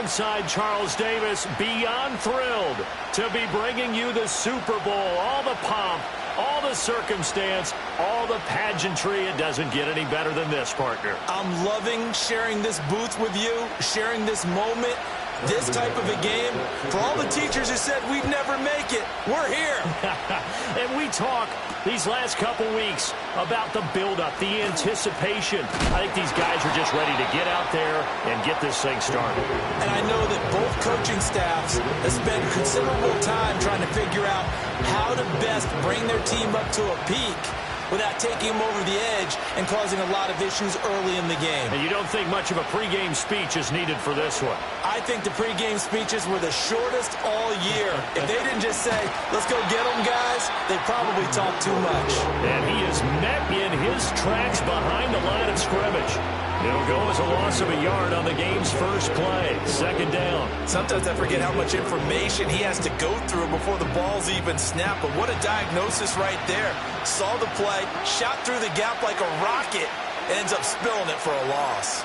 alongside Charles Davis, beyond thrilled to be bringing you the Super Bowl. All the pomp, all the circumstance, all the pageantry. It doesn't get any better than this, partner. I'm loving sharing this booth with you, sharing this moment, this type of a game. For all the teachers who said we'd never make it, we're here. And we talk these last couple weeks about the buildup, the anticipation. I think these guys are just ready to get out there and get this thing started. And I know that both coaching staffs have spent considerable time trying to figure out how to best bring their team up to a peak without taking them over the edge and causing a lot of issues early in the game. And you don't think much of a pregame speech is needed for this one? I think the pregame speeches were the shortest all year. If they didn't just say, let's go get them, guys, they probably talked too much. And he is met in his tracks behind the line of scrimmage. It'll go as a loss of a yard on the game's first play. Second down. Sometimes I forget how much information he has to go through before the ball's even snapped. But what a diagnosis right there. Saw the play, shot through the gap like a rocket, and ends up spilling it for a loss.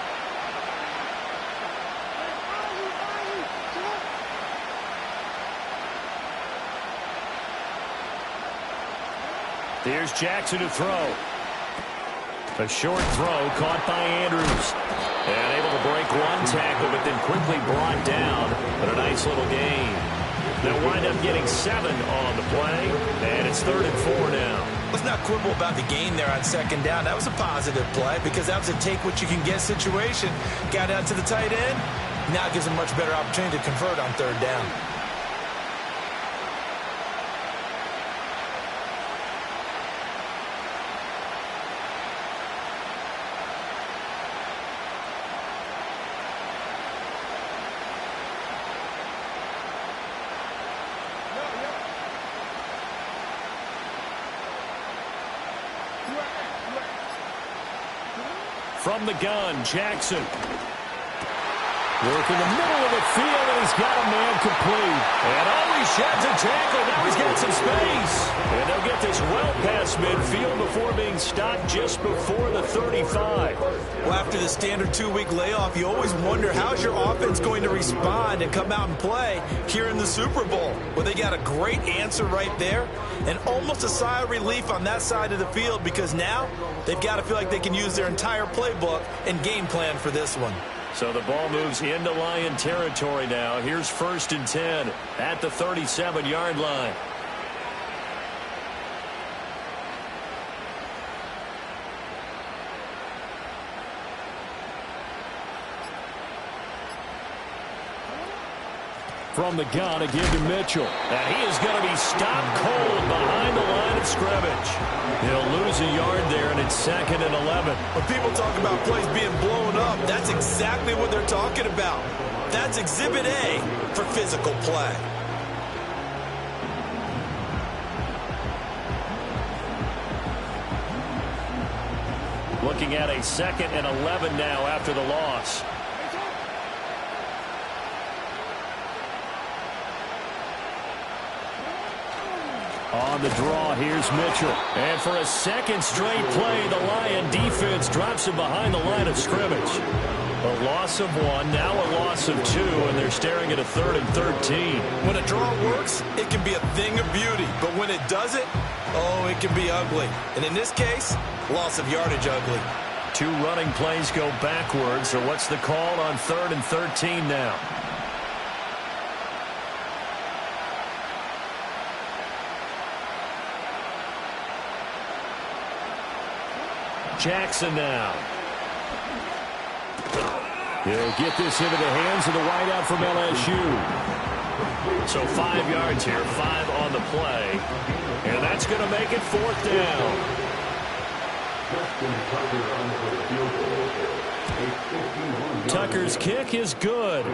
Here's Jackson to throw. A short throw caught by Andrews. And able to break one tackle, but then quickly brought down. But a nice little gain. They'll wind up getting 7 on the play. And it's 3rd and 4 now. Let's not quibble about the gain there on second down. That was a positive play because that was a take-what-you-can-get situation. Got out to the tight end. Now it gives him a much better opportunity to convert on 3rd down. From the gun, Jackson. Work in the middle of the field, and he's got a man complete. And he sheds a tackle. Now he's got some space. And they'll get this well past midfield before being stopped just before the 35. Well, after the standard 2-week layoff, you always wonder how's your offense going to respond and come out and play here in the Super Bowl. Well, they got a great answer right there and almost a sigh of relief on that side of the field because now they've got to feel like they can use their entire playbook and game plan for this one. So the ball moves into Lion territory now. Here's 1st and 10 at the 37-yard line. From the gun, again to Mitchell. And he is going to be stopped cold behind the line of scrimmage. He'll lose a yard there, and it's 2nd and 11. When people talk about plays being blown up, that's exactly what they're talking about. That's Exhibit A for physical play. Looking at a 2nd and 11 now after the loss. On the draw, here's Mitchell. And for a second straight play, the Lion defense drops him behind the line of scrimmage. A loss of 1, now a loss of 2, and they're staring at a 3rd and 13. When a draw works, it can be a thing of beauty. But when it doesn't, oh, it can be ugly. And in this case, loss of yardage ugly. 2 running plays go backwards. So what's the call on 3rd and 13 now? Jackson now. He'll get this into the hands of the wideout from LSU. So 5 yards here, 5 on the play. And that's going to make it 4th down. Tucker's kick is good.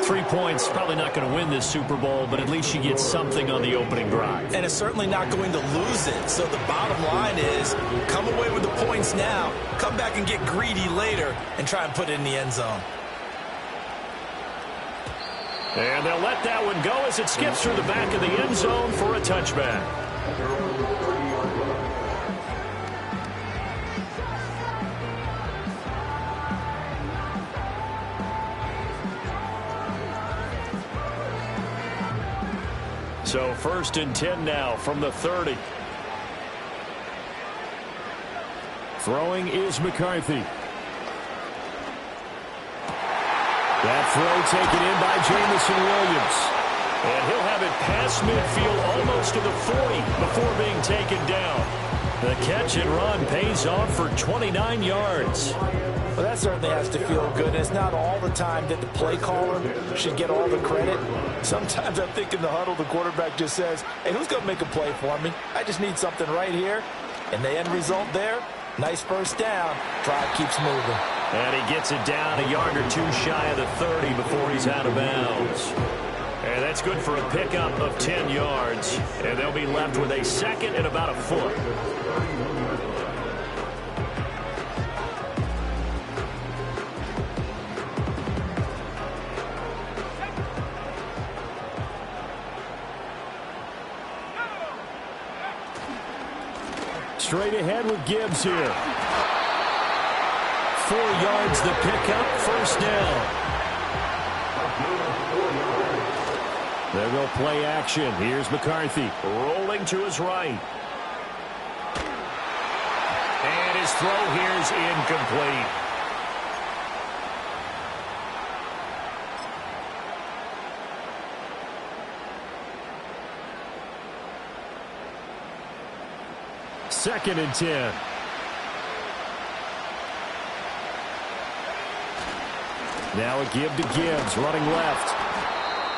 3 points, probably not going to win this Super Bowl, but at least you get something on the opening drive. And it's certainly not going to lose it. So the bottom line is, come away with the points now, come back and get greedy later, and try and put it in the end zone. And they'll let that one go as it skips through the back of the end zone for a touchback. So 1st and 10 now from the 30. Throwing is McCarthy. That throw taken in by Jameson Williams. And he'll have it past midfield almost to the 40 before being taken down. The catch and run pays off for 29 yards. Well, that certainly has to feel good. And it's not all the time that the play caller should get all the credit. Sometimes I think in the huddle, the quarterback just says, hey, who's going to make a play for me? I just need something right here. And the end result there, nice first down. Drive keeps moving. And he gets it down a yard or two shy of the 30 before he's out of bounds. And that's good for a pickup of 10 yards. And they'll be left with a second and about a foot. Straight ahead with Gibbs here. 4 yards the pickup, first down. There go play action. Here's McCarthy rolling to his right. And his throw here is incomplete. Second and 10. Now a give to Gibbs, running left.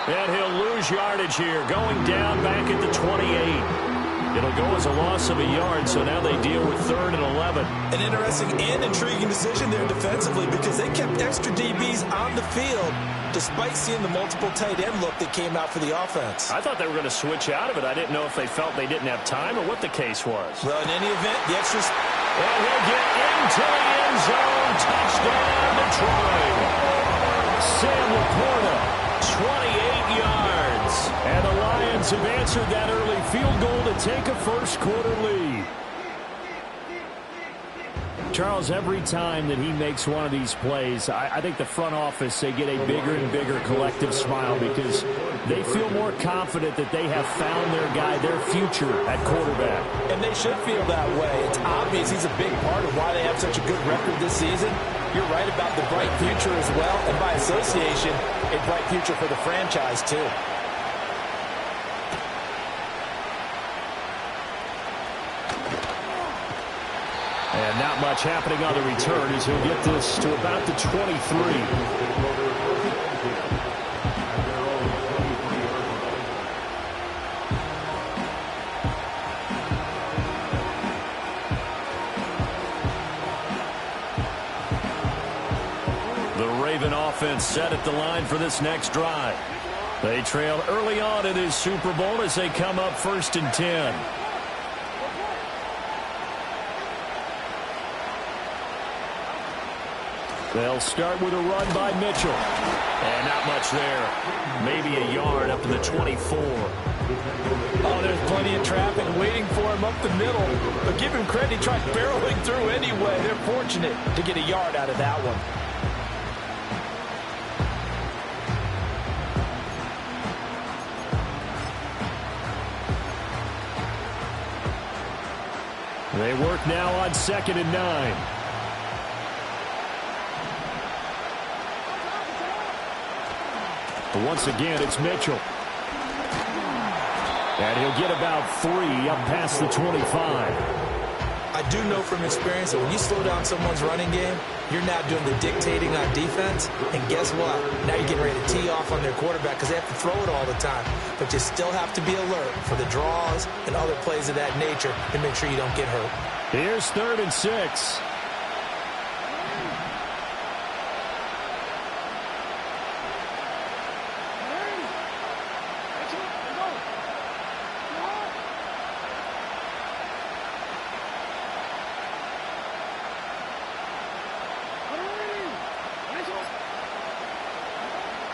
And he'll lose yardage here, going down back at the 28. It'll go as a loss of a yard, so now they deal with 3rd and 11. An interesting and intriguing decision there defensively because they kept extra DBs on the field despite seeing the multiple tight end look that came out for the offense. I thought they were going to switch out of it. I didn't know if they felt they didn't have time or what the case was. Well, in any event, the extras... And he'll get into the end zone. Touchdown, Detroit. Sam Laporta, 28 yards. And the Lions have answered that early field goal to take a first-quarter lead. Charles, every time that he makes one of these plays, I think the front office, they get a bigger and bigger collective smile because they feel more confident that they have found their guy, their future at quarterback. And they should feel that way. It's obvious he's a big part of why they have such a good record this season. You're right about the bright future as well, and by association, a bright future for the franchise too. And not much happening on the return as he'll get this to about the 23. The Raven offense set at the line for this next drive. They trailed early on in this Super Bowl as they come up 1st and 10. They'll start with a run by Mitchell. And not much there. Maybe a yard up to the 24. Oh, there's plenty of traffic waiting for him up the middle. But give him credit, he tried barreling through anyway. They're fortunate to get a yard out of that one. They work now on 2nd and 9. But once again, it's Mitchell. And he'll get about 3 up past the 25. I do know from experience that when you slow down someone's running game, you're now doing the dictating on defense. And guess what? Now you're getting ready to tee off on their quarterback because they have to throw it all the time. But you still have to be alert for the draws and other plays of that nature to make sure you don't get hurt. Here's 3rd and 6.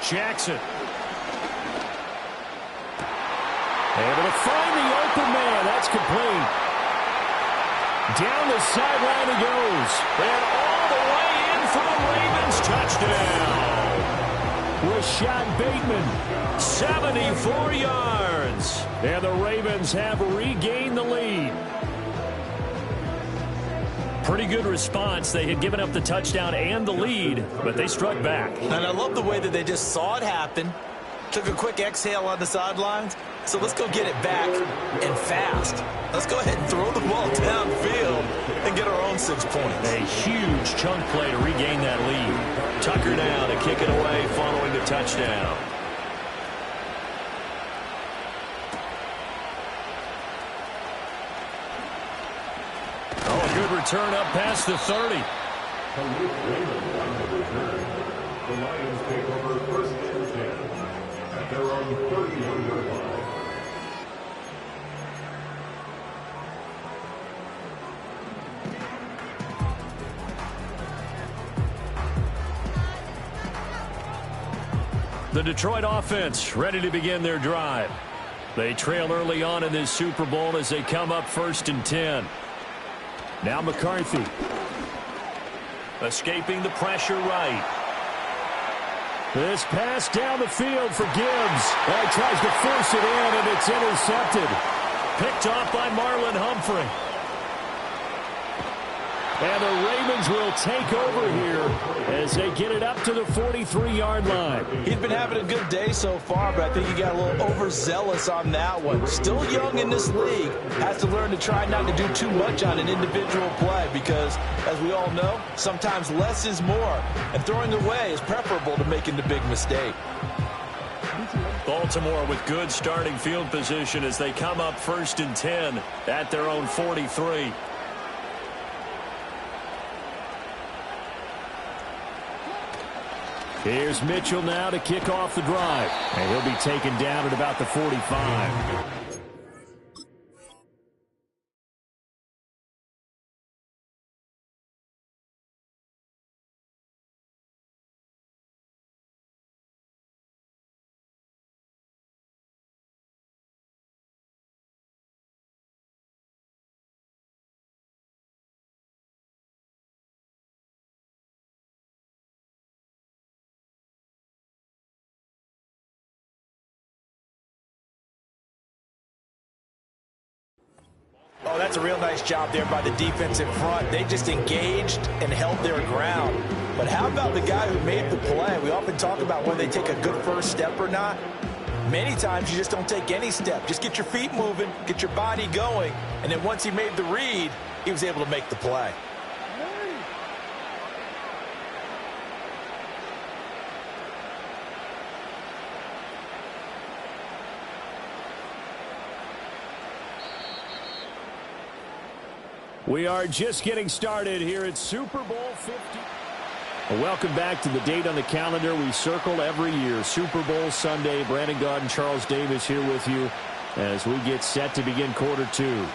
Jackson. Able to find the open man. That's complete. Down the sideline he goes. And all the way in for the Ravens touchdown. Rashad Bateman. 74 yards. And the Ravens have regained the lead. Pretty good response. They had given up the touchdown and the lead, but they struck back. And I love the way that they just saw it happen, took a quick exhale on the sidelines. So let's go get it back and fast. Let's go ahead and throw the ball downfield and get our own 6 points. A huge chunk play to regain that lead. Tucker now to kick it away following the touchdown. Oh, a good return up past the 30. The Lions take over first and 10 at their own 31-yard line. The Detroit offense ready to begin their drive. They trail early on in this Super Bowl as they come up first and 10. Now McCarthy. Escaping the pressure right. This pass down the field for Gibbs. Well, he tries to force it in, and it's intercepted. Picked off by Marlon Humphrey. And the Ravens will take over here as they get it up to the 43-yard line. He's been having a good day so far, but I think he got a little overzealous on that one. Still young in this league. Has to learn to try not to do too much on an individual play because, as we all know, sometimes less is more. And throwing away is preferable to making the big mistake. Baltimore with good starting field position as they come up first and 10 at their own 43. Here's Mitchell now to kick off the drive. And he'll be taken down at about the 45. Oh, that's a real nice job there by the defense in front. They just engaged and held their ground. But how about the guy who made the play? We often talk about whether they take a good first step or not. Many times you just don't take any step. Just get your feet moving, get your body going, and then once he made the read, he was able to make the play. We are just getting started here at Super Bowl 50. Welcome back to the date on the calendar we circle every year. Super Bowl Sunday. Brandon Gaudin, Charles Davis here with you as we get set to begin quarter two.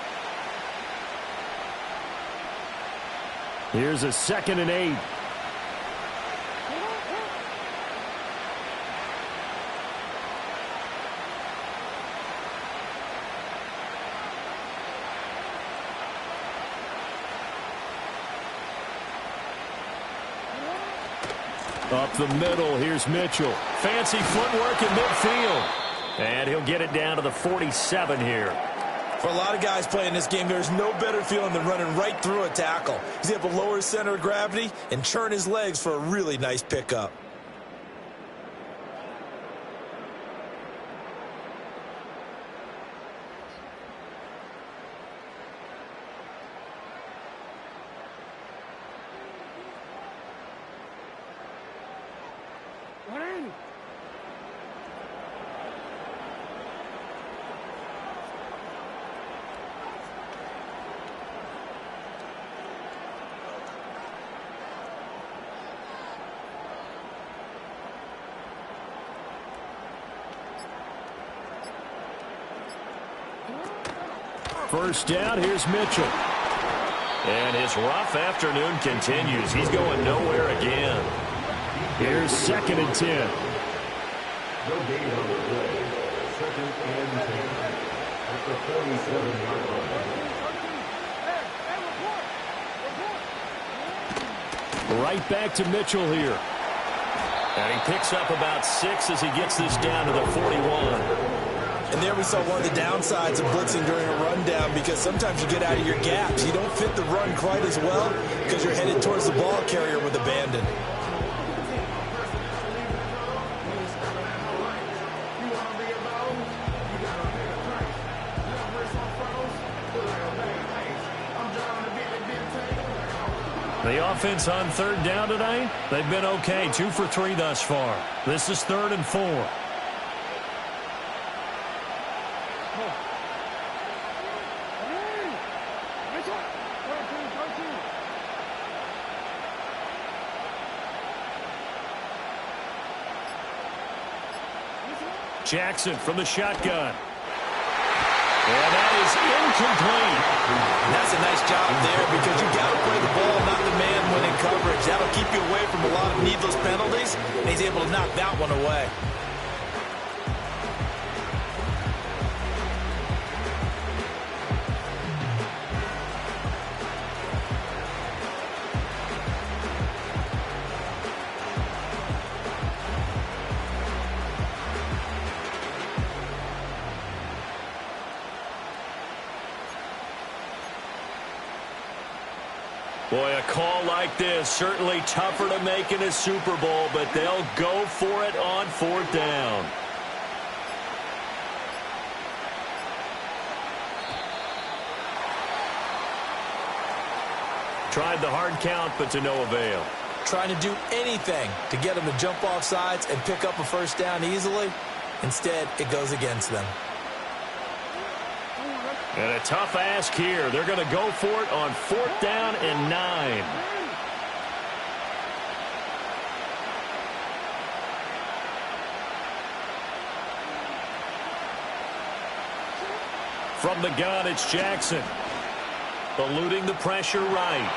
Here's a 2nd and 8. Up the middle, here's Mitchell. Fancy footwork in midfield. And he'll get it down to the 47 here. For a lot of guys playing this game, there's no better feeling than running right through a tackle. He's able to lower his center of gravity and churn his legs for a really nice pickup. First down, here's Mitchell. And his rough afternoon continues. He's going nowhere again. Here's 2nd and 10. No gain on the play. 2nd and 10 at the 47-yard line. Right back to Mitchell here. And he picks up about 6 as he gets this down to the 41. And there we saw one of the downsides of blitzing during a rundown, because sometimes you get out of your gaps. You don't fit the run quite as well because you're headed towards the ball carrier with abandon. The offense on 3rd down tonight, they've been okay. 2 for 3 thus far. This is 3rd and 4. Jackson from the shotgun. And that is incomplete. That's a nice job there, because you got to play the ball, not the man when in coverage. That'll keep you away from a lot of needless penalties, and he's able to knock that one away. Boy, a call like this, certainly tougher to make in a Super Bowl, but they'll go for it on 4th down. Tried the hard count, but to no avail. Trying to do anything to get them to jump off sides and pick up a 1st down easily. Instead, it goes against them. And a tough ask here. They're going to go for it on 4th down and 9. From the gun, it's Jackson. Eluding the pressure right.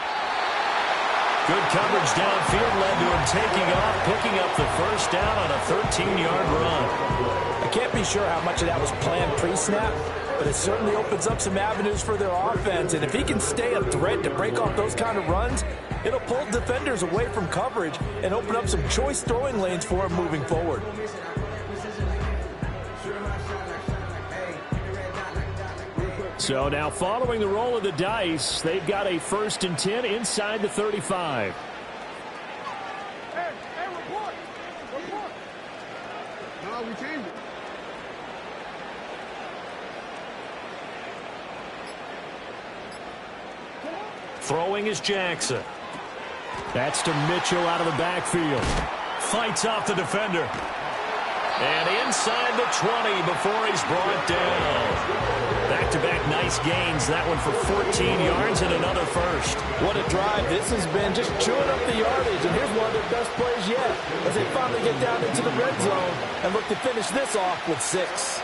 Good coverage downfield led to him taking off, picking up the 1st down on a 13-yard run. I can't be sure how much of that was planned pre-snap, but it certainly opens up some avenues for their offense. And if he can stay a threat to break off those kind of runs, it'll pull defenders away from coverage and open up some choice throwing lanes for him moving forward. So now following the roll of the dice, they've got a 1st and 10 inside the 35. Hey, report. No, we changed it. Throwing is Jackson. That's to Mitchell out of the backfield. Fights off the defender. And inside the 20 before he's brought down. Back-to-back nice gains. That one for 14 yards and another 1st. What a drive this has been, just chewing up the yardage. And here's one of their best plays yet as they finally get down into the red zone and look to finish this off with 6.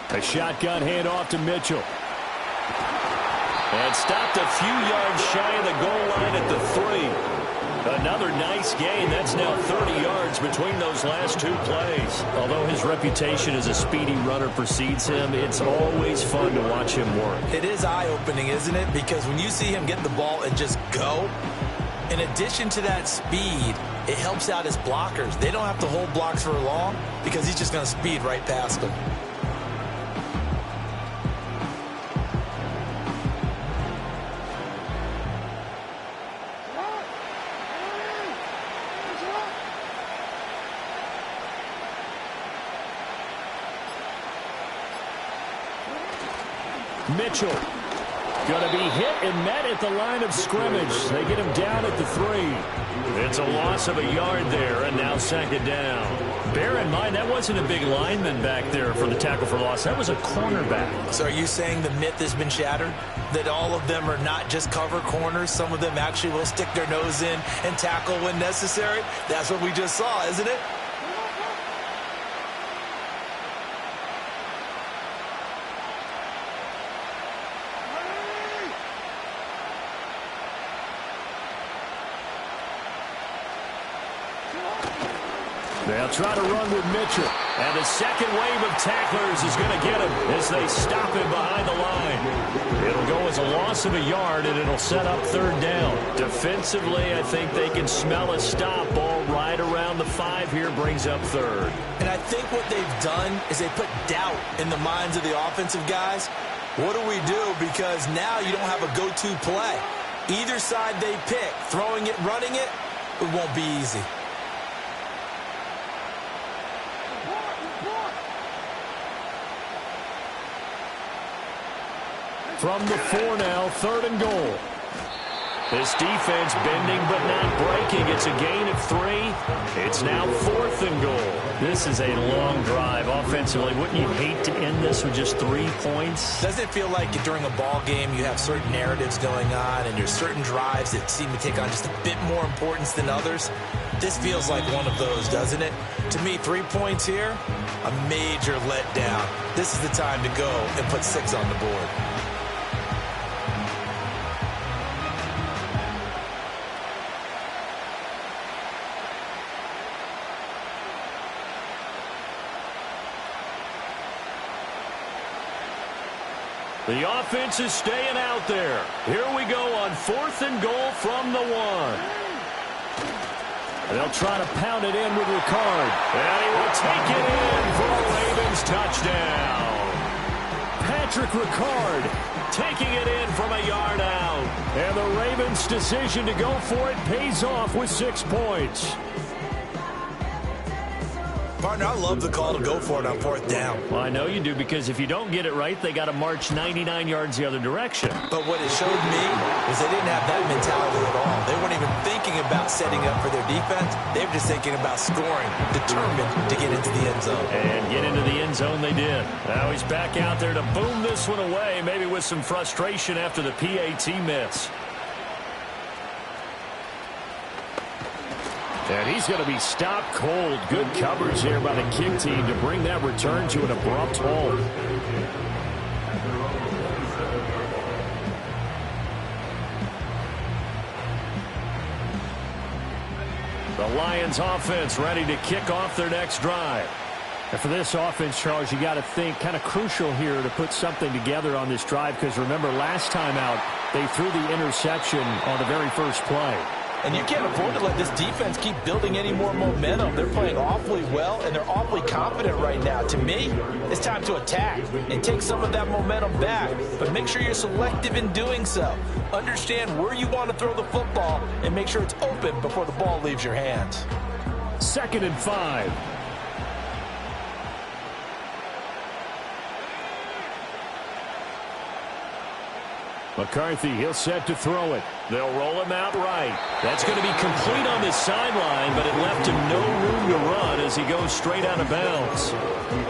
A shotgun handoff to Mitchell. And stopped a few yards shy of the goal line at the 3. Another nice gain. That's now 30 yards between those last 2 plays. Although his reputation as a speedy runner precedes him, it's always fun to watch him work. It is eye-opening, isn't it? Because when you see him get the ball and just go, in addition to that speed, it helps out his blockers. They don't have to hold blocks for long because he's just going to speed right past them. Mitchell going to be hit and met at the line of scrimmage. They get him down at the 3. It's a loss of a yard there, and now 2nd down. Bear in mind, that wasn't a big lineman back there for the tackle for loss. That was a cornerback. So are you saying the myth has been shattered? That all of them are not just cover corners? Some of them actually will stick their nose in and tackle when necessary? That's what we just saw, isn't it? They'll try to run with Mitchell. And the second wave of tacklers is going to get him as they stop him behind the line. It'll go as a loss of a yard, and it'll set up third down. Defensively, I think they can smell a stop. Ball right around the 5 here brings up third. And I think what they've done is they put doubt in the minds of the offensive guys. What do we do? Because now you don't have a go-to play. Either side they pick, throwing it, running it, it won't be easy. From the 4 now, 3rd and goal. This defense bending but not breaking. It's a gain of 3. It's now 4th and goal. This is a long drive offensively. Wouldn't you hate to end this with just 3 points? Doesn't it feel like during a ball game you have certain narratives going on and there's certain drives that seem to take on just a bit more importance than others? This feels like one of those, doesn't it? To me, 3 points here, a major letdown. This is the time to go and put 6 on the board. The offense is staying out there. Here we go on 4th and goal from the 1. They'll try to pound it in with Ricard. And he will take it in for a Ravens touchdown. Patrick Ricard taking it in from a yard out. And the Ravens' decision to go for it pays off with 6 points. Partner, I love the call to go for it on 4th down. Well, I know you do, because if you don't get it right, they got to march 99 yards the other direction. But what it showed me was they didn't have that mentality at all. They weren't even thinking about setting up for their defense. They were just thinking about scoring, determined to get into the end zone. And get into the end zone they did. Now he's back out there to boom this one away, maybe with some frustration after the PAT miss. And he's going to be stopped cold. Good coverage here by the kick team to bring that return to an abrupt halt. The Lions offense ready to kick off their next drive. And for this offense, Charles, you got to think kind of crucial here to put something together on this drive, because remember, last time out, they threw the interception on the very first play. And you can't afford to let this defense keep building any more momentum. They're playing awfully well, and they're awfully confident right now. To me, it's time to attack and take some of that momentum back. But make sure you're selective in doing so. Understand where you want to throw the football and make sure it's open before the ball leaves your hands. 2nd and 5. McCarthy, he'll set to throw it. They'll roll him out right. That's going to be complete on the sideline, but it left him no room to run as he goes straight out of bounds.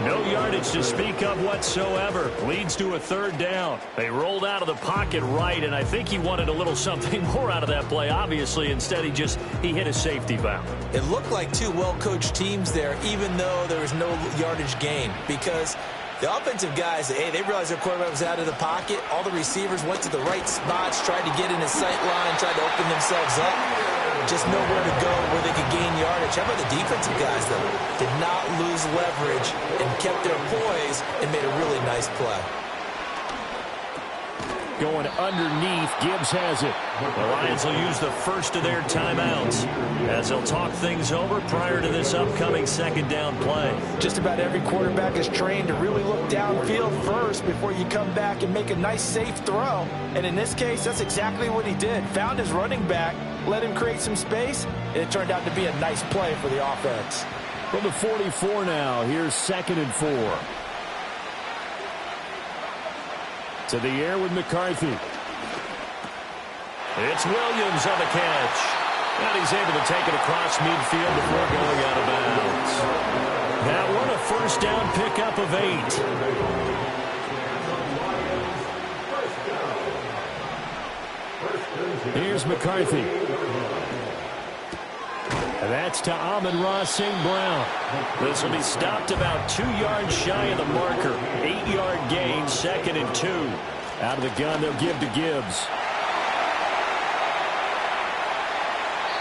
No yardage to speak of whatsoever. Leads to a 3rd down. They rolled out of the pocket right, and I think he wanted a little something more out of that play, obviously. Instead, he hit a safety valve. It looked like 2 well-coached teams there, even though there was no yardage gain, because the offensive guys, hey, they realized their quarterback was out of the pocket. All the receivers went to the right spots, tried to get in his sight line, tried to open themselves up. Just nowhere to go where they could gain yardage. How about the defensive guys, though? Did not lose leverage and kept their poise and made a really nice play. Going underneath, Gibbs has it. The Lions will use the first of their timeouts as they'll talk things over prior to this upcoming 2nd down play. Just about every quarterback is trained to really look downfield first before you come back and make a nice, safe throw. And in this case, that's exactly what he did. Found his running back, let him create some space, and it turned out to be a nice play for the offense. From the 44 now, here's 2nd and 4. To the air with McCarthy. It's Williams on the catch. And he's able to take it across midfield before going out of bounds. That one a 1st down pickup of 8. Here's McCarthy. And that's to Amon-Ra St. Brown. This will be stopped about 2 yards shy of the marker. 8-yard gain, 2nd and 2. Out of the gun, they'll give to Gibbs.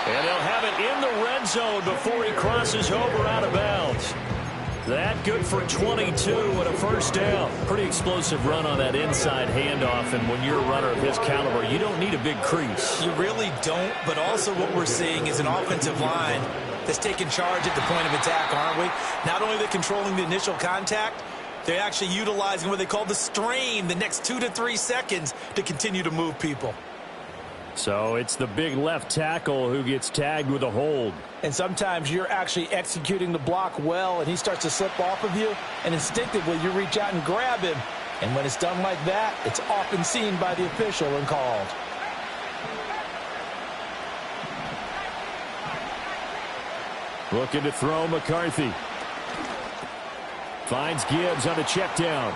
And they'll have it in the red zone before he crosses over out of bounds. That good for 22 and a first down. Pretty explosive run on that inside handoff, and when you're a runner of his caliber, you don't need a big crease. You really don't, but also what we're seeing is an offensive line that's taking charge at the point of attack, aren't we? Not only are they controlling the initial contact, they're actually utilizing what they call the strain, the next 2 to 3 seconds to continue to move people. So it's the big left tackle who gets tagged with a hold. And sometimes you're actually executing the block well, and he starts to slip off of you, and instinctively you reach out and grab him. And when it's done like that, it's often seen by the official and called. Looking to throw McCarthy. Finds Gibbs on a check down.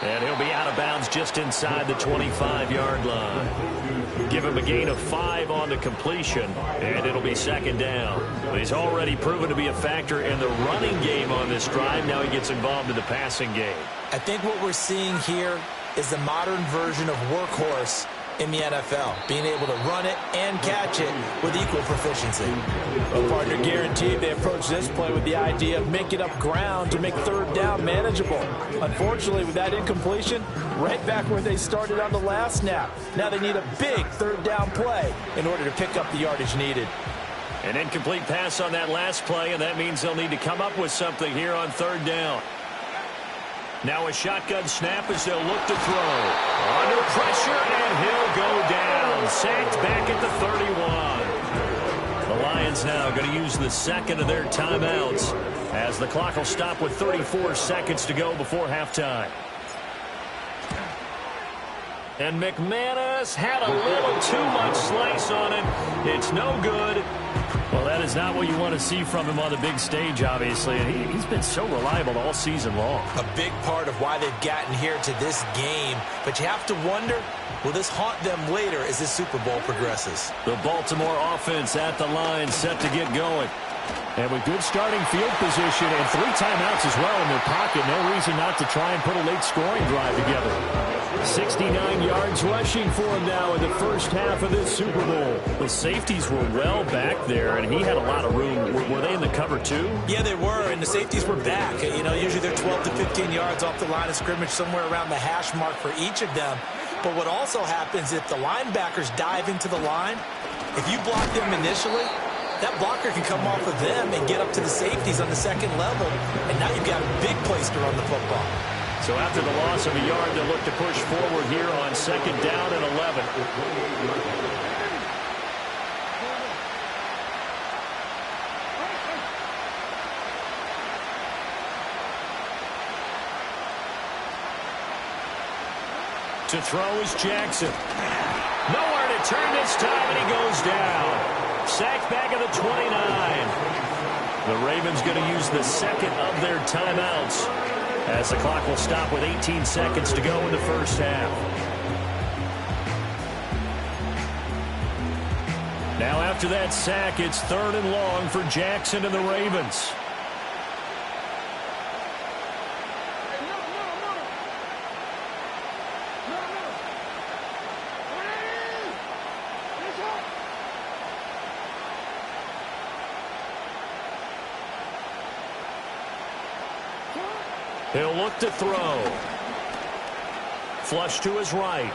And he'll be out of bounds just inside the 25-yard line. Give him a gain of 5 on the completion, and it'll be second down. But he's already proven to be a factor in the running game on this drive. Now he gets involved in the passing game. I think what we're seeing here is the modern version of workhorse in the NFL, being able to run it and catch it with equal proficiency. Well, partner, guaranteed they approach this play with the idea of making up ground to make third down manageable. Unfortunately, with that incompletion, right back where they started on the last snap. Now they need a big third down play in order to pick up the yardage needed. An incomplete pass on that last play, and that means they'll need to come up with something here on third down. Now a shotgun snap as they'll look to throw. Under pressure, and he'll go down. Sacked back at the 31. The Lions now going to use the second of their timeouts as the clock will stop with 34 seconds to go before halftime. And McManus had a little too much slice on it. It's no good. Well, that is not what you want to see from him on the big stage, obviously. And he's been so reliable all season long. A big part of why they've gotten here to this game. But you have to wonder, will this haunt them later as this Super Bowl progresses? The Baltimore offense at the line, set to get going. And with good starting field position and 3 timeouts as well in their pocket, no reason not to try and put a late scoring drive together. 69 yards rushing for him now in the first half of this Super Bowl. The safeties were well back there, and he had a lot of room. Were they in the cover too? Yeah, they were, and the safeties were back. You know, usually they're 12 to 15 yards off the line of scrimmage, somewhere around the hash mark for each of them. But what also happens if the linebackers dive into the line, if you block them initially, that blocker can come off of them and get up to the safeties on the second level, and now you've got a big place to run the football. So after the loss of a yard, they'll look to push forward here on second down and 11. To throw is Jackson. Nowhere to turn this time, and he goes down. Sacked back at the 29. The Ravens going to use the second of their timeouts as the clock will stop with 18 seconds to go in the first half. Now after that sack, it's third and long for Jackson and the Ravens. He'll look to throw. Flush to his right.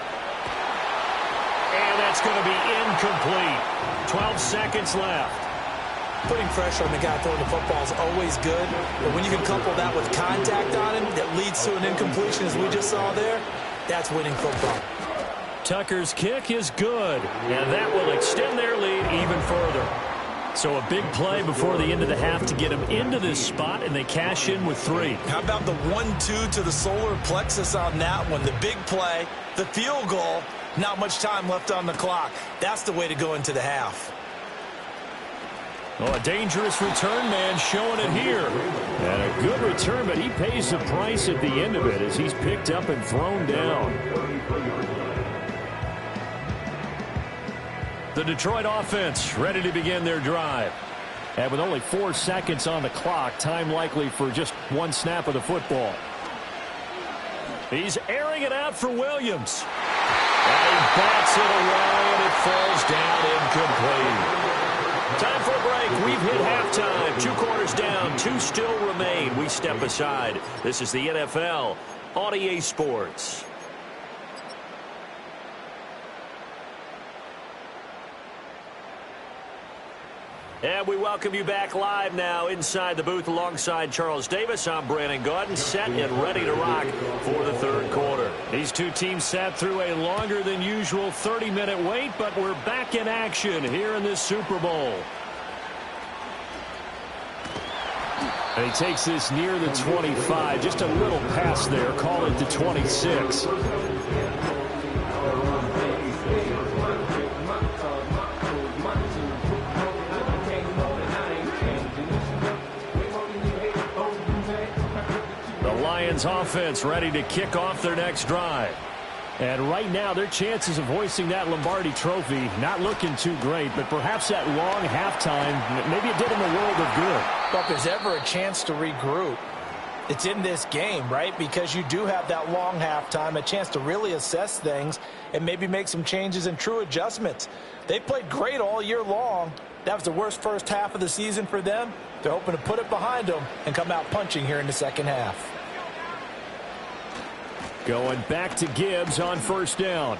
And that's going to be incomplete. 12 seconds left. Putting pressure on the guy throwing the football is always good, but when you can couple that with contact on him that leads to an incompletion, as we just saw there, that's winning football. Tucker's kick is good, and that will extend their lead even further. So a big play before the end of the half to get them into this spot, and they cash in with 3. How about the 1-2 to the solar plexus on that one? The big play, the field goal, not much time left on the clock. That's the way to go into the half. Oh, a dangerous return man showing it here. And a good return, but he pays the price at the end of it as he's picked up and thrown down. The Detroit offense ready to begin their drive. And with only 4 seconds on the clock, time likely for just 1 snap of the football. He's airing it out for Williams. And he bats it away, and it falls down incomplete. Time for a break. We've hit halftime. 2 quarters down. 2 still remain. We step aside. This is the NFL on EA Sports. And we welcome you back live now inside the booth alongside Charles Davis. I'm Brandon Gaudin, set and ready to rock for the third quarter. These two teams sat through a longer than usual 30-minute wait, but we're back in action here in this Super Bowl. And he takes this near the 25, just a little pass there, call it the 26. Lions offense ready to kick off their next drive. And right now, their chances of hoisting that Lombardi trophy not looking too great, but perhaps that long halftime, maybe it did them a world of good. But if there's ever a chance to regroup, it's in this game, right? Because you do have that long halftime, a chance to really assess things and maybe make some changes and true adjustments. They played great all year long. That was the worst first half of the season for them. They're hoping to put it behind them and come out punching here in the second half. Going back to Gibbs on first down.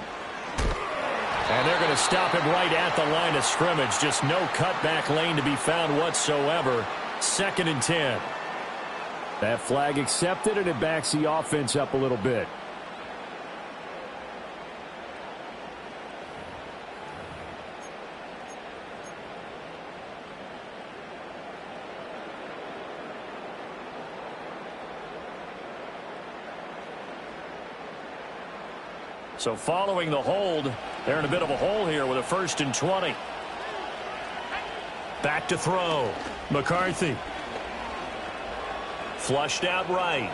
And they're going to stop him right at the line of scrimmage. Just no cutback lane to be found whatsoever. 2nd and 10. That flag accepted, and it backs the offense up a little bit. So following the hold, they're in a bit of a hole here with a 1st and 20. Back to throw. McCarthy. Flushed out right.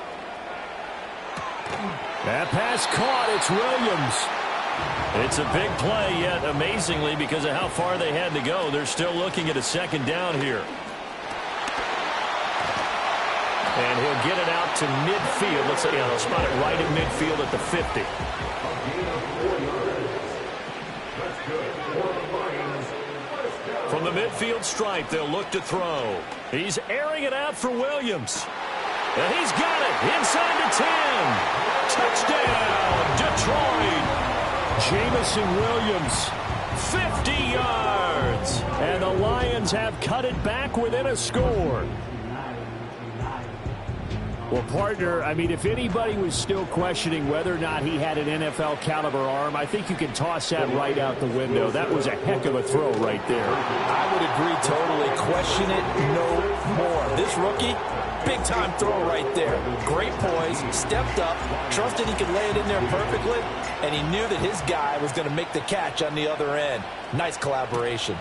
That pass caught. It's Williams. It's a big play, yet amazingly, because of how far they had to go, they're still looking at a 2nd down here. And he'll get it out to midfield. Let's say, they'll spot it right at midfield at the 50. From the midfield stripe, they'll look to throw. He's airing it out for Williams. And he's got it inside the 10. Touchdown, Detroit. Jameson Williams, 50 yards. And the Lions have cut it back within a score. Well, partner, I mean, if anybody was still questioning whether or not he had an NFL caliber arm, I think you can toss that right out the window. That was a heck of a throw right there. I would agree totally. Question it no more. This rookie, big-time throw right there. Great poise, stepped up, trusted he could lay it in there perfectly, and he knew that his guy was going to make the catch on the other end. Nice collaboration.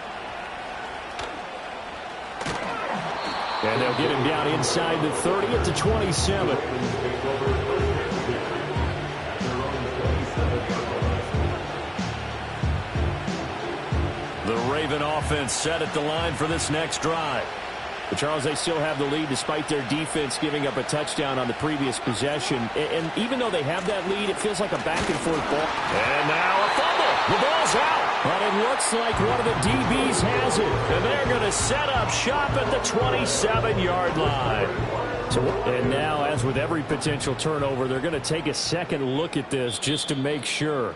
And they'll get him down inside the 30 at the 27. The Raven offense set at the line for this next drive. But Charles, they still have the lead despite their defense giving up a touchdown on the previous possession. And even though they have that lead, it feels like a back-and-forth ball. And now a fumble. The ball's out. But it looks like one of the DBs has it. And they're going to set up shop at the 27-yard line. And now, as with every potential turnover, they're going to take a second look at this just to make sure.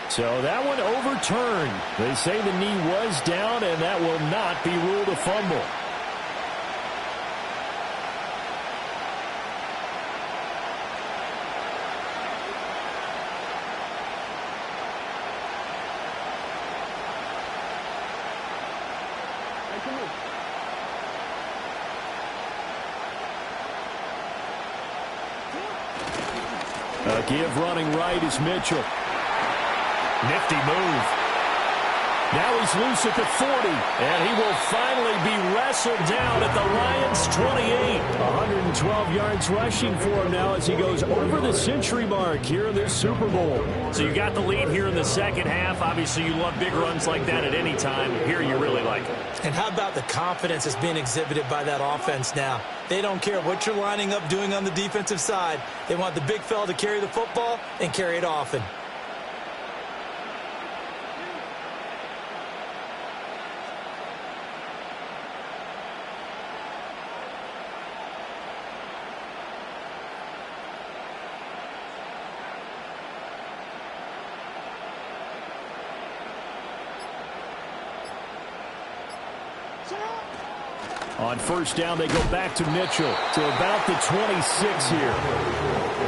So that one overturned. They say the knee was down, and that will not be ruled a fumble. A give running right is Mitchell. Nifty move. Now he's loose at the 40, and he will finally be wrestled down at the Lions' 28. 112 yards rushing for him now as he goes over the century mark here in this Super Bowl. So you got the lead here in the second half. Obviously, you love big runs like that at any time. Here you really like it. And how about the confidence that's being exhibited by that offense now? They don't care what you're lining up doing on the defensive side. They want the big fella to carry the football and carry it often. On first down, they go back to Mitchell to about the 26 here.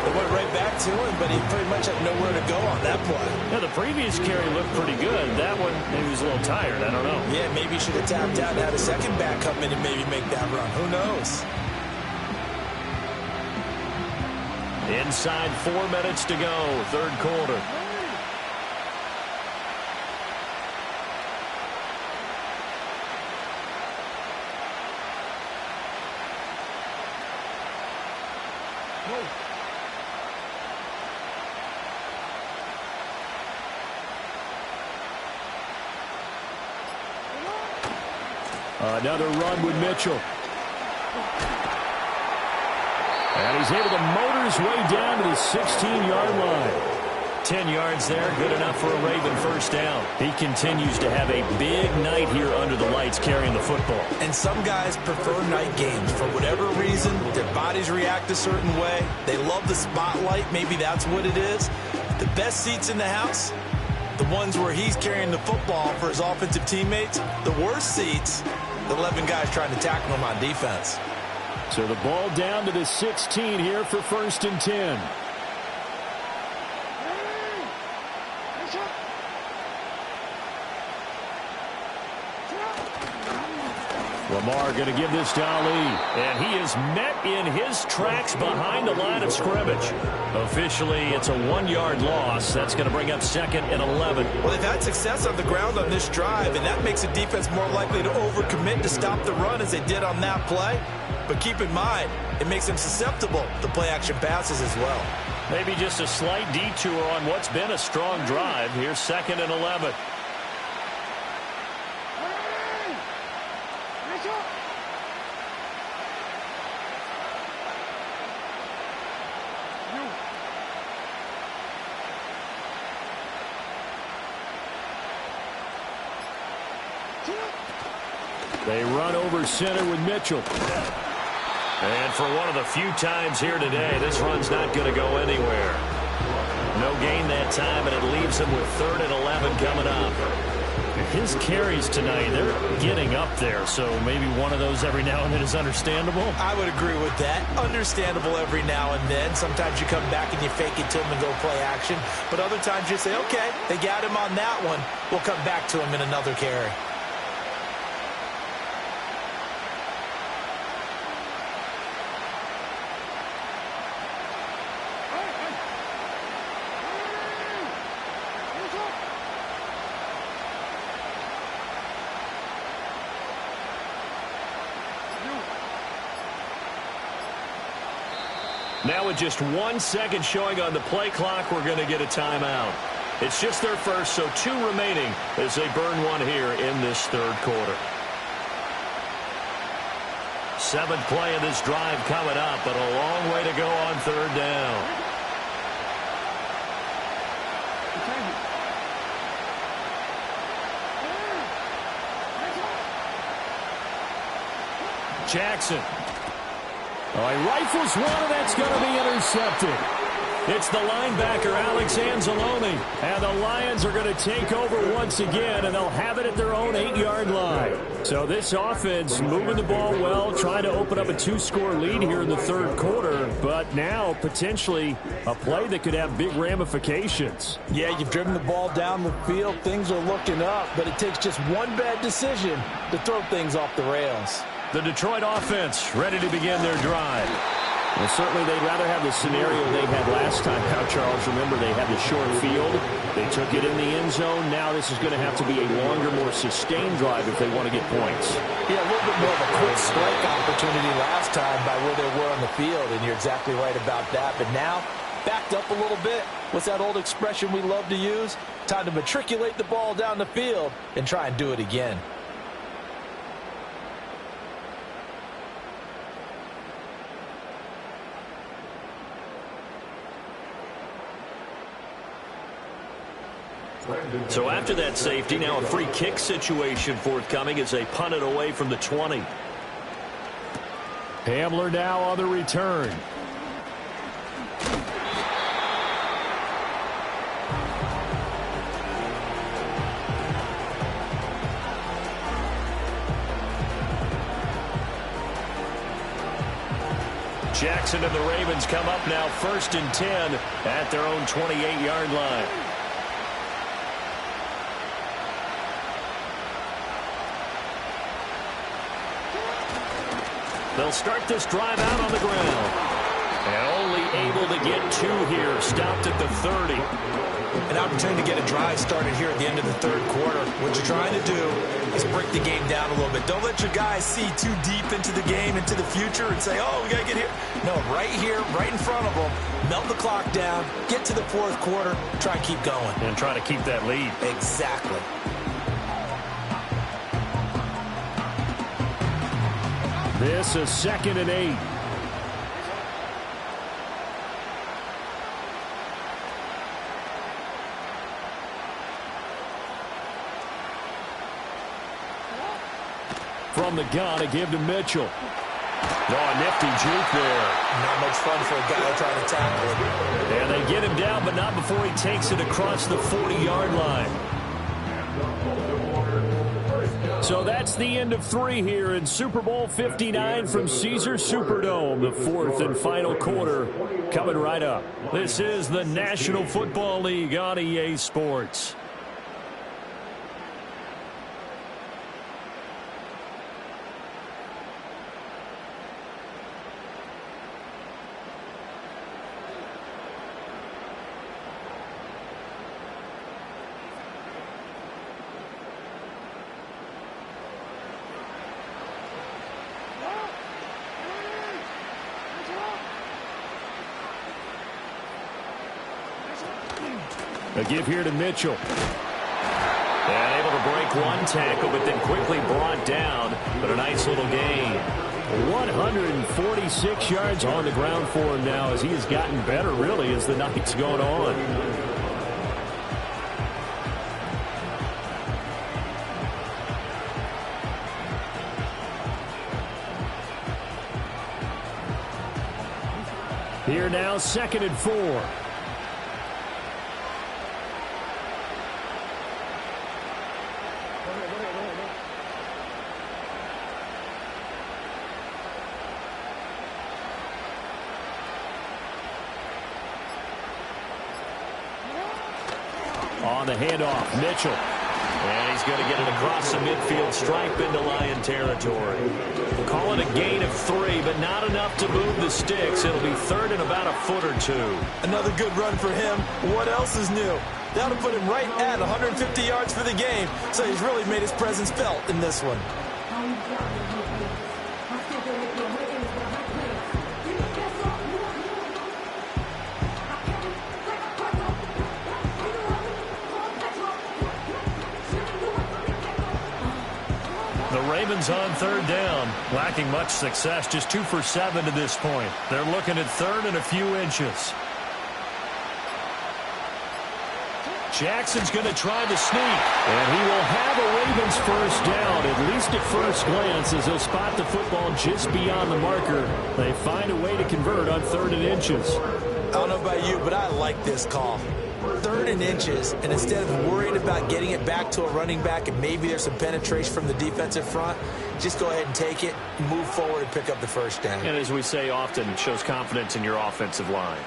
They went right back to him, but he pretty much had nowhere to go on that play. Yeah, the previous carry looked pretty good. That one, maybe he was a little tired. I don't know. Yeah, maybe he should have tapped out and had a second back come in and maybe make that run. Who knows? Inside 4 minutes to go, third quarter. Another run with Mitchell. And he's able to motor his way down to the 16-yard line. 10 yards there, good enough for a Raven first down. He continues to have a big night here under the lights carrying the football. And some guys prefer night games. For whatever reason, their bodies react a certain way. They love the spotlight. Maybe that's what it is. The best seats in the house, the ones where he's carrying the football for his offensive teammates. The worst seats, the 11 guys trying to tackle him on defense. So the ball down to the 16 here for first and 10. Lamar going to give this to Ali, and he is met in his tracks behind the line of scrimmage. Officially, it's a 1-yard loss. That's going to bring up second and 11. Well, they've had success on the ground on this drive, and that makes the defense more likely to overcommit to stop the run as they did on that play. But keep in mind, it makes them susceptible to play-action passes as well. Maybe just a slight detour on what's been a strong drive. Here's second and 11. They run over center with Mitchell. And for one of the few times here today, this run's not going to go anywhere. No gain that time, and it leaves him with third and 11 coming up. His carries tonight, they're getting up there, so maybe one of those every now and then is understandable. I would agree with that. Understandable every now and then. Sometimes you come back and you fake it to him and go play action. But other times you say, okay, they got him on that one. We'll come back to him in another carry. Now with just 1 second showing on the play clock, we're going to get a timeout. It's just their first, so 2 remaining as they burn one here in this third quarter. 7th play of this drive coming up, but a long way to go on third down. Jackson. Oh, he rifles one, and that's going to be intercepted. It's the linebacker, Alex Anzalone. And the Lions are going to take over once again, and they'll have it at their own 8-yard line. So this offense moving the ball well, trying to open up a 2-score lead here in the third quarter. But now, potentially, a play that could have big ramifications. Yeah, you've driven the ball down the field. Things are looking up, but it takes just one bad decision to throw things off the rails. The Detroit offense ready to begin their drive. Well, certainly they'd rather have the scenario they had last time out, Charles. Remember, they had the short field. They took it in the end zone. Now this is going to have to be a longer, more sustained drive if they want to get points. Yeah, a little bit more of a quick strike opportunity last time by where they were on the field, and you're exactly right about that. But now, backed up a little bit. What's that old expression we love to use? Time to matriculate the ball down the field and try and do it again. So after that safety, now a free kick situation forthcoming as they punt it away from the 20. Hamler now on the return. Jackson and the Ravens come up now 1st and 10 at their own 28-yard line. They'll start this drive out on the ground. And only able to get 2 here, stopped at the 30. An opportunity to get a drive started here at the end of the 3rd quarter. What you're trying to do is break the game down a little bit. Don't let your guys see too deep into the game, into the future, and say, oh, we got to get here. No, right here, right in front of them, melt the clock down, get to the 4th quarter, try and keep going. And try to keep that lead. Exactly. This is 2nd and 8. From the gun, a give to Mitchell. Oh, nifty juke there. Not much fun for a guy trying to tackle him. And they get him down, but not before he takes it across the 40-yard line. So that's the end of 3 here in Super Bowl 59 from Caesars Superdome. The 4th and final quarter coming right up. This is the National Football League on EA Sports. A give here to Mitchell. And able to break 1 tackle, but then quickly brought down. But a nice little gain. 146 yards on the ground for him now as he has gotten better, really, as the night's gone on. Here now, 2nd and 4. On the handoff, Mitchell. And he's going to get it across the midfield stripe into Lion territory. We'll call it a gain of 3, but not enough to move the sticks. It'll be 3rd and about a foot or 2. Another good run for him. What else is new? That'll put him right at 150 yards for the game. So he's really made his presence felt in this one. Ravens on 3rd down. Lacking much success, just 2 for 7 to this point. They're looking at 3rd and a few inches. Jackson's going to try the sneak. And he will have a Ravens 1st down, at least at first glance, as they'll spot the football just beyond the marker. They find a way to convert on 3rd and inches. I don't know about you, but I like this call. 3rd and inches, and instead of worried about getting it back to a running back and maybe there's some penetration from the defensive front, just go ahead and take it, move forward, and pick up the 1st down. And as we say often, it shows confidence in your offensive line.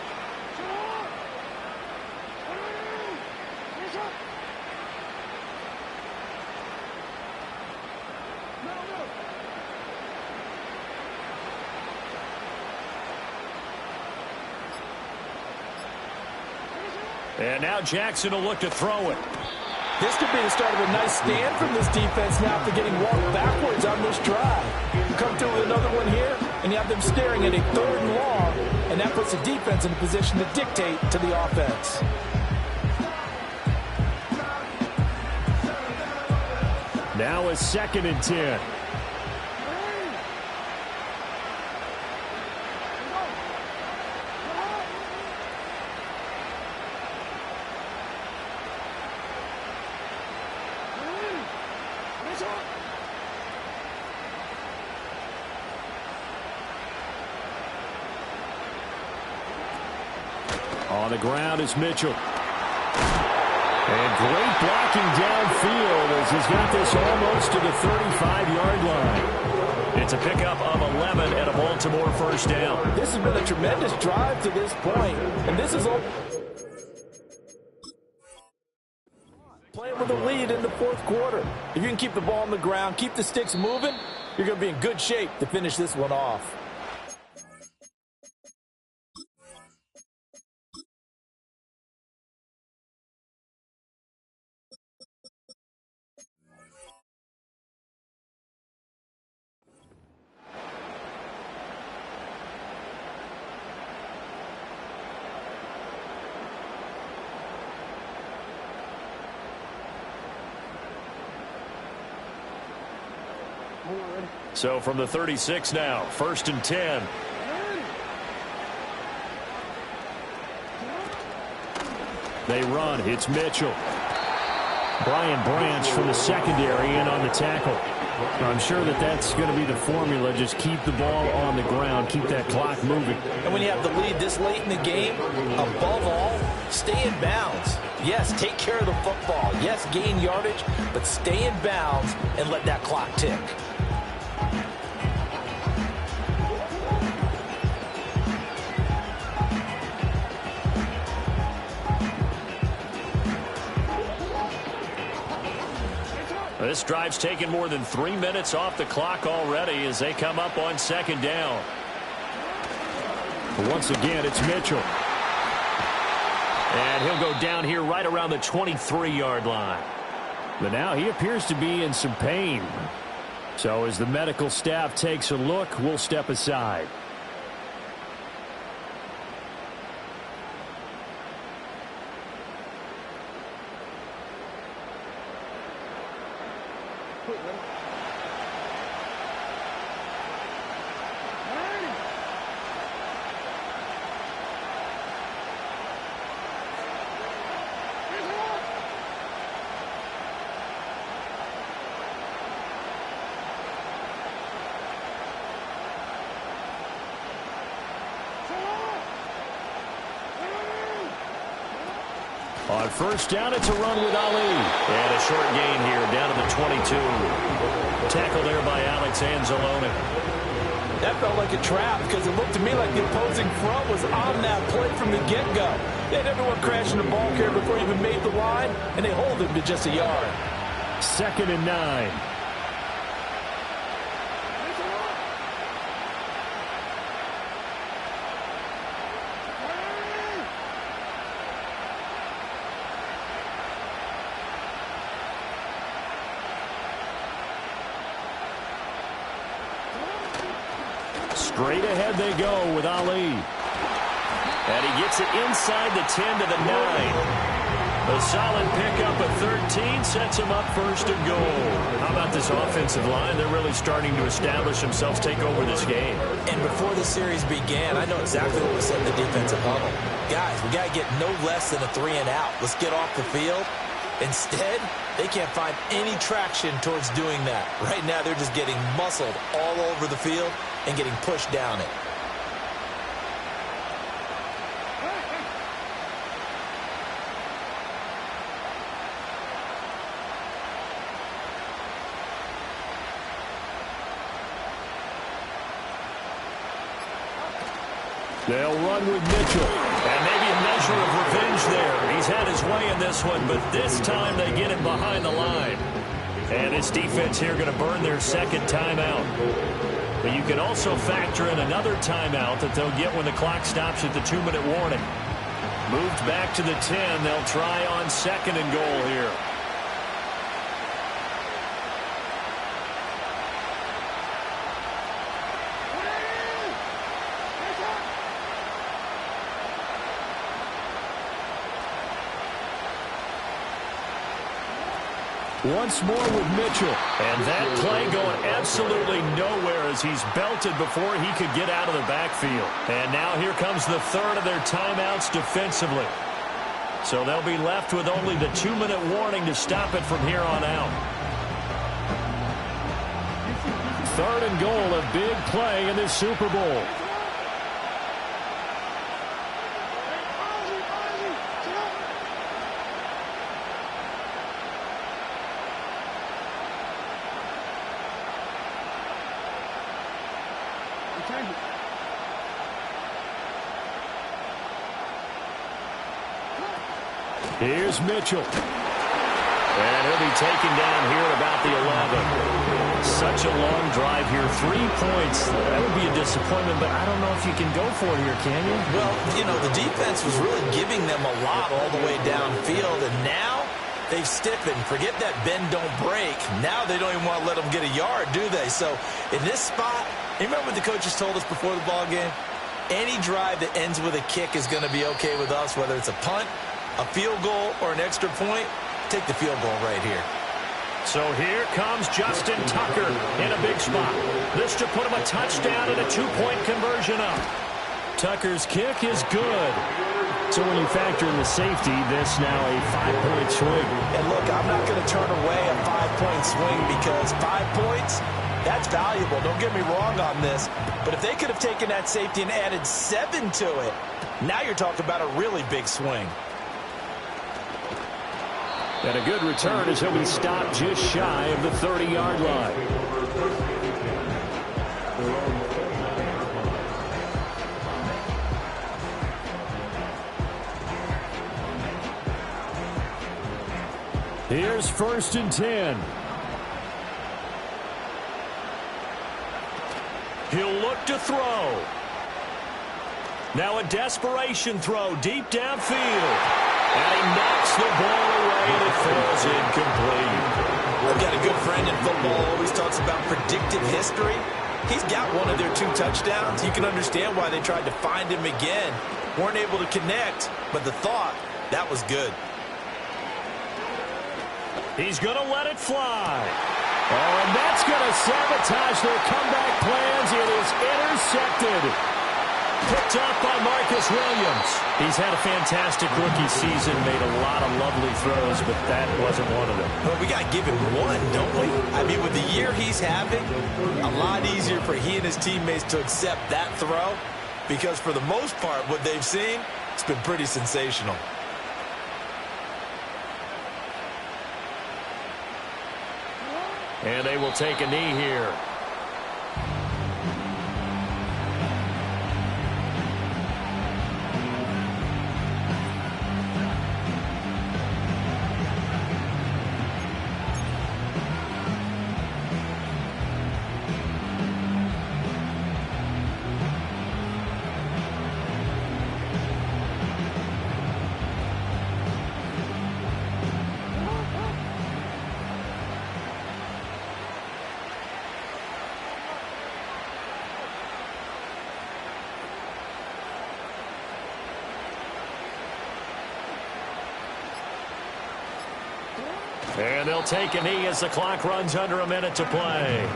And now Jackson will look to throw it. This could be the start of a nice stand from this defense now after getting walked backwards on this drive. You come through with another one here, and you have them staring at a 3rd and long, and that puts the defense in a position to dictate to the offense. Now a 2nd and 10. On the ground is Mitchell. And great blocking downfield as he's got this almost to the 35-yard line. It's a pickup of 11 and a Baltimore first down. This has been a tremendous drive to this point, and this is all playing with a lead in the fourth quarter. If you can keep the ball on the ground, keep the sticks moving, you're going to be in good shape to finish this one off. So from the 36 now, 1st and 10. They run. It's Mitchell. Brian Branch from the secondary in on the tackle. I'm sure that's going to be the formula. Just keep the ball on the ground. Keep that clock moving. And when you have the lead this late in the game, above all, stay in bounds. Yes, take care of the football. Yes, gain yardage, but stay in bounds and let that clock tick. This drive's taken more than 3 minutes off the clock already as they come up on 2nd down. But once again, it's Mitchell. And he'll go down here right around the 23-yard line. But now he appears to be in some pain. So as the medical staff takes a look, we'll step aside. On 1st down, it's a run with Ali. And a short gain here down to the 22. Tackle there by Alex Anzalone. That felt like a trap because it looked to me like the opposing front was on that play from the get-go. They had everyone crashing the ball carrier before he even made the line, and they hold him to just a yard. 2nd and 9. Straight ahead they go with Ali. And he gets it inside the 10 to the 9. A solid pickup of 13 sets him up 1st and goal. How about this offensive line? They're really starting to establish themselves, take over this game. And before the series began, I know exactly what was said in the defensive huddle. Guys, we got to get no less than a 3-and-out. Let's get off the field. Instead, they can't find any traction towards doing that. Right now, they're just getting muscled all over the field and getting pushed down it. They'll run with Mitchell. And maybe a measure of revenge there. He's had his way in this one, but this time they get him behind the line. And this defense here going to burn their 2nd timeout. But you can also factor in another timeout that they'll get when the clock stops at the 2-minute warning. Moved back to the 10. They'll try on 2nd and goal here. Once more with Mitchell. And that play going absolutely nowhere as he's belted before he could get out of the backfield. And now here comes the 3rd of their timeouts defensively. So they'll be left with only the 2-minute warning to stop it from here on out. 3rd and goal, a big play in this Super Bowl. Here's Mitchell. And he'll be taken down here at about the 11. Such a long drive here. 3 points. That would be a disappointment, but I don't know if you can go for it here, can you? Well, you know, the defense was really giving them a lot all the way downfield, and now they've stiffened. Forget that bend, don't break. Now they don't even want to let them get a yard, do they? So in this spot, you remember what the coaches told us before the ball game? Any drive that ends with a kick is going to be okay with us, whether it's a punt, a field goal, or an extra point. Take the field goal right here. So here comes Justin Tucker in a big spot. This to put him a touchdown and a 2-point conversion up. Tucker's kick is good. So when you factor in the safety, this now a 5-point swing. And look, I'm not going to turn away a 5-point swing because 5 points, that's valuable. Don't get me wrong on this. But if they could have taken that safety and added 7 to it, now you're talking about a really big swing. And a good return as he'll be stopped just shy of the 30-yard line. Here's 1st and 10. He'll look to throw. Now a desperation throw deep downfield. And he knocks the ball away, and it falls incomplete. I've got a good friend in football, always talks about predictive history. He's got one of their 2 touchdowns. You can understand why they tried to find him again. Weren't able to connect, but the thought, that was good. He's going to let it fly. Oh, and that's going to sabotage their comeback plans. It is intercepted. Picked up by Marcus Williams. He's had a fantastic rookie season, made a lot of lovely throws, but that wasn't one of them. Well, we got to give him one, don't we? I mean, with the year he's having, a lot easier for he and his teammates to accept that throw because for the most part, what they've seen, it's been pretty sensational. And they will take a knee here. And they'll take a knee as the clock runs under a minute to play.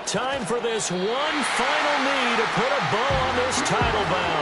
Time for this one final knee to put a bow on this title bout.